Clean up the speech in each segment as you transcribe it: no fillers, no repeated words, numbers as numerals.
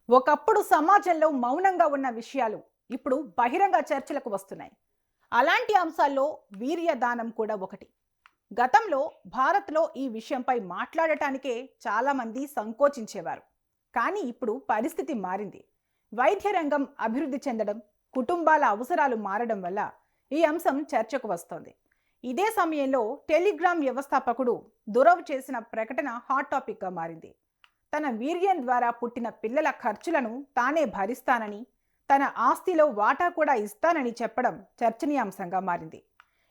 ఒకప్పుడు సమాజంలో మౌనంగా ఉన్న విషయాలు ఇప్పుడు బహిరంగ చర్చలకు వస్తున్నాయి. అలాంటి అంశాల్లో వీర్యదానం కూడా ఒకటి. గతంలో భారత్లో ఈ విషయంపై మాట్లాడటానికే చాలామంది సంకోచించేవారు. కానీ ఇప్పుడు పరిస్థితి మారింది. వైద్య రంగం అభివృద్ధి చెందడం, కుటుంబాల అవసరాలు మారడం వల్ల ఈ అంశం చర్చకు వస్తోంది. ఇదే సమయంలో టెలిగ్రామ్ వ్యవస్థాపకుడు దురవ్ చేసిన ప్రకటన హాట్ టాపిక్గా మారింది. తన వీర్యం ద్వారా పుట్టిన పిల్లల ఖర్చులను తానే భరిస్తానని, తన ఆస్తిలో వాటా కూడా ఇస్తానని చెప్పడం చర్చనీయాంశంగా మారింది.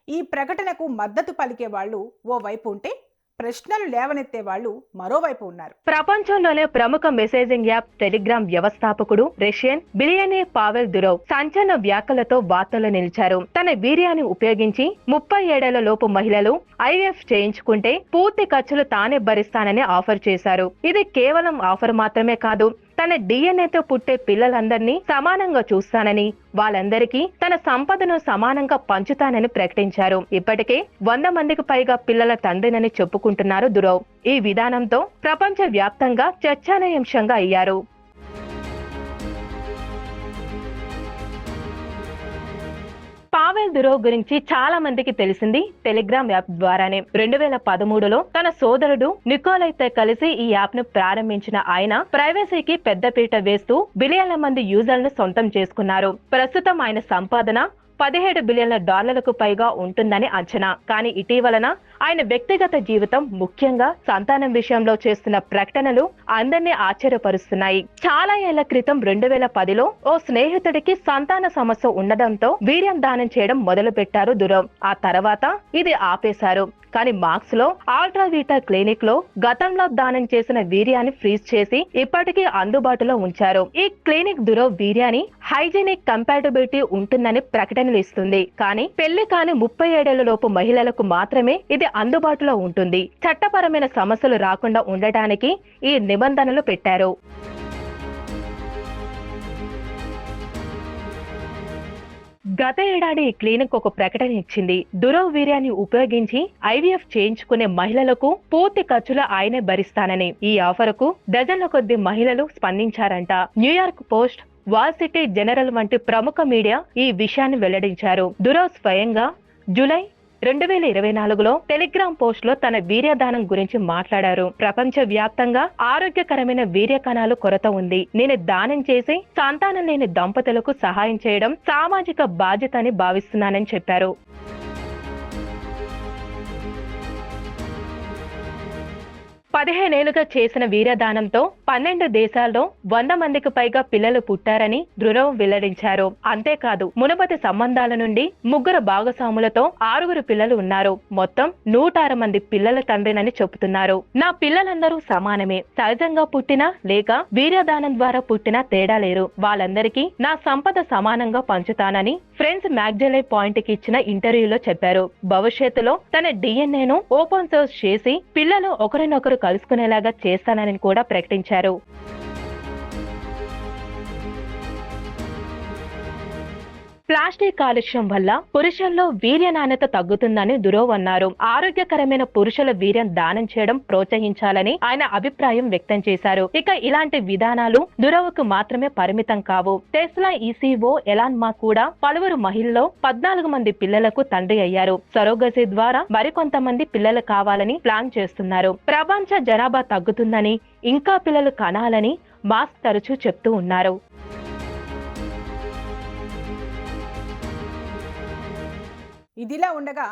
ఈ ప్రకటనకు మద్దతు పలికే వాళ్ళు ఓవైపు ఉంటే, ప్రశ్నలు లేవనెత్తే వాళ్ళు మరోవైపు ఉన్నారు. ప్రపంచంలోనే ప్రముఖ మెసేజింగ్ యాప్ టెలిగ్రామ్ వ్యవస్థాపకుడు రష్యన్ బిలియనీర్ పావెల్ దురోవ్ సంచలన వ్యాఖ్యలతో వార్తల్లో నిలిచారు. తన వీర్యాన్ని ఉపయోగించి 37 లోపు మహిళలు ఐవీఎఫ్ చేయించుకుంటే పూర్తి ఖర్చులు తానే భరిస్తానని ఆఫర్ చేశారు. ఇది కేవలం ఆఫర్ మాత్రమే కాదు, తన డిఎన్ఏతో పుట్టే పిల్లలందరినీ సమానంగా చూస్తానని, వాళ్ళందరికీ తన సంపదను సమానంగా పంచుతానని ప్రకటించారు. ఇప్పటికే 100 మందికి పైగా పిల్లల తండ్రినని చెప్పుకుంటున్నారు దురోవ్. ఈ విధానంతో ప్రపంచ వ్యాప్తంగా చర్చనీయాంశంగా అయ్యారు. పావెల్ దురోవ్ గురించి చాలా మందికి తెలిసింది టెలిగ్రామ్ యాప్ ద్వారానే. 2013లో తన సోదరుడు నికోలైతో కలిసి ఈ యాప్ ను ప్రారంభించిన ఆయన ప్రైవసీకి పెద్దపీట వేస్తూ బిలియన్ల మంది యూజర్లను సొంతం చేసుకున్నారు. ప్రస్తుతం ఆయన సంపాదన $17 బిలియన్ల పైగా ఉంటుందని అంచనా. కానీ ఇటీవలన ఆయన వ్యక్తిగత జీవితం, ముఖ్యంగా సంతానం విషయంలో చేస్తున్న ప్రకటనలు అందరినీ ఆశ్చర్యపరుస్తున్నాయి. చాలా ఏళ్ల క్రితం 2010లో ఓ స్నేహితుడికి సంతాన సమస్య ఉండడంతో వీర్యం దానం చేయడం మొదలు పెట్టారు దురోవ్. ఆ తర్వాత ఇది ఆపేశారు. కానీ మార్క్స్ లో ఆల్ట్రావీటా క్లినిక్ లో గతంలో దానం చేసిన వీర్యాన్ని ఫ్రీజ్ చేసి ఇప్పటికీ అందుబాటులో ఉంచారు. ఈ క్లినిక్ దురోవ్ వీర్యాన్ని హైజీనిక్ కంపాటబిలిటీ ఉంటుందని ప్రకటనలు ఇస్తుంది. కానీ పెళ్లి కాని 37 లోపు మహిళలకు మాత్రమే ఇది అందుబాటులో ఉంటుంది. చట్టపరమైన సమస్యలు రాకుండా ఉండటానికి ఈ నిబంధనలు పెట్టారు. గత ఏడాది ఈ క్లినిక్ ఒక ప్రకటన ఇచ్చింది. దురోవ్ వీర్యాన్ని ఉపయోగించి ఐవీఎఫ్ చేయించుకునే మహిళలకు పూర్తి ఖర్చులు ఆయనే భరిస్తానని. ఈ ఆఫర్ కు డజన్ల కొద్ది మహిళలు స్పందించారంట. New York Post, Wall Street Journal వంటి ప్రముఖ మీడియా ఈ విషయాన్ని వెల్లడించారు. దురోవ్ స్వయంగా జూలై 2024లో టెలిగ్రామ్ పోస్ట్ లో తన వీర్యదానం గురించి మాట్లాడారు. ప్రపంచ వ్యాప్తంగా ఆరోగ్యకరమైన వీర్య కణాలు కొరత ఉంది. నేను దానం చేసి సంతానం లేని దంపతులకు సహాయం చేయడం సామాజిక బాధ్యత అని భావిస్తున్నానని చెప్పారు. 15 ఏళ్లుగా చేసిన వీర్యదానంతో 12 దేశాల్లో 100 మందికి పైగా పిల్లలు పుట్టారని దురోవ్ వెల్లడించారు. అంతేకాదు, మునుపటి సంబంధాల నుండి 3 భాగస్వాములతో 6 పిల్లలు ఉన్నారు. మొత్తం 106 మంది పిల్లల తండ్రినని చెబుతున్నారు. నా పిల్లలందరూ సమానమే. సహజంగా పుట్టినా లేక వీర్యదానం ద్వారా పుట్టినా తేడా లేరు. వాళ్ళందరికీ నా సంపద సమానంగా పంచుతానని ఫ్రెండ్స్ మ్యాగజైన్ పాయింట్ కి ఇచ్చిన ఇంటర్వ్యూలో చెప్పారు. భవిష్యత్తులో తన డిఎన్ఏను ఓపెన్ సోర్స్ చేసి పిల్లలు ఒకరినొకరు కలుసుకునేలాగా చేస్తానని కూడా ప్రకటించారు. ప్లాస్టిక్ కాలుష్యం వల్ల పురుషుల్లో వీర్య నాణ్యత తగ్గుతుందని దురోవ్ అన్నారు. ఆరోగ్యకరమైన పురుషుల వీర్యం దానం చేయడం ప్రోత్సహించాలని ఆయన అభిప్రాయం వ్యక్తం చేశారు. ఇక ఇలాంటి విధానాలు దురోవ్ కు మాత్రమే పరిమితం కావు. టెస్లా ఈసీఓ ఎలాన్ మస్క్ కూడా పలువురు మహిళల్లో 14 మంది పిల్లలకు తండ్రి అయ్యారు. సరోగసీ ద్వారా మరికొంతమంది పిల్లలు కావాలని ప్లాన్ చేస్తున్నారు. ప్రపంచ జనాభా తగ్గుతుందని, ఇంకా పిల్లలు కనాలని మాస్క్ తరచూ చెప్తూ ఉన్నారు. ఇదిలా ఉండగా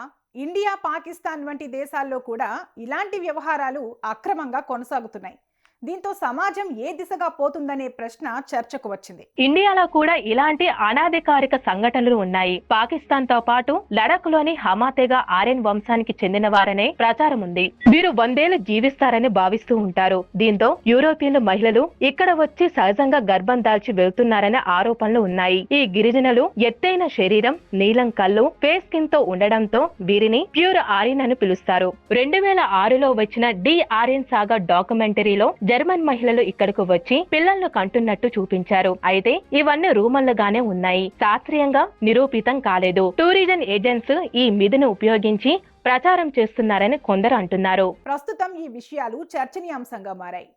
ఇండియా, పాకిస్తాన్ వంటి దేశాల్లో కూడా ఇలాంటి వ్యవహారాలు అక్రమంగా కొనసాగుతున్నాయి. దీంతో సమాజం ఏ దిశగా పోతుందనే ప్రశ్న చర్చకు వచ్చింది. ఇండియాలో కూడా ఇలాంటి అనాధికారిక సంఘటనలు ఉన్నాయి. పాకిస్తాన్ తో పాటు లడాక్ లోని హమాతేగా ఆర్యన్ వంశానికి చెందిన వారనే ప్రచారం ఉంది. వీరు 100 ఏళ్లు జీవిస్తారని భావిస్తూ ఉంటారు. దీంతో యూరోపియన్ మహిళలు ఇక్కడ వచ్చి సహజంగా గర్భం దాల్చి వెళ్తున్నారనే ఆరోపణలు ఉన్నాయి. ఈ గిరిజనులు ఎత్తైన శరీరం, నీలం కళ్ళు, ఫేస్ స్కిన్ తో ఉండడంతో వీరిని ప్యూర్ ఆర్యన్ అని పిలుస్తారు. 2006లో వచ్చిన డి ఆర్యన్ సాగా డాక్యుమెంటరీలో జర్మన్ మహిళలు ఇక్కడకు వచ్చి పిల్లలను కంటున్నట్టు చూపించారు. అయితే ఇవన్నీ రూమర్లుగానే ఉన్నాయి, శాస్త్రీయంగా నిరూపితం కాలేదు. టూరిజం ఏజెంట్స్ ఈ మిథును ఉపయోగించి ప్రచారం చేస్తున్నారని కొందరు అంటున్నారు. ప్రస్తుతం ఈ విషయాలు చర్చనీయాంశంగా మారాయి.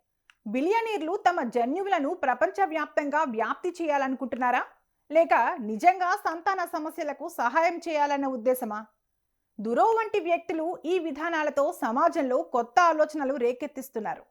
బిలియనీర్లు తమ జన్యువులను ప్రపంచవ్యాప్తంగా వ్యాప్తి చేయాలనుకుంటున్నారా, లేక నిజంగా సంతాన సమస్యలకు సహాయం చేయాలన్న ఉద్దేశమా? దురో వంటి వ్యక్తులు ఈ విధానాలతో సమాజంలో కొత్త ఆలోచనలు రేకెత్తిస్తున్నారు.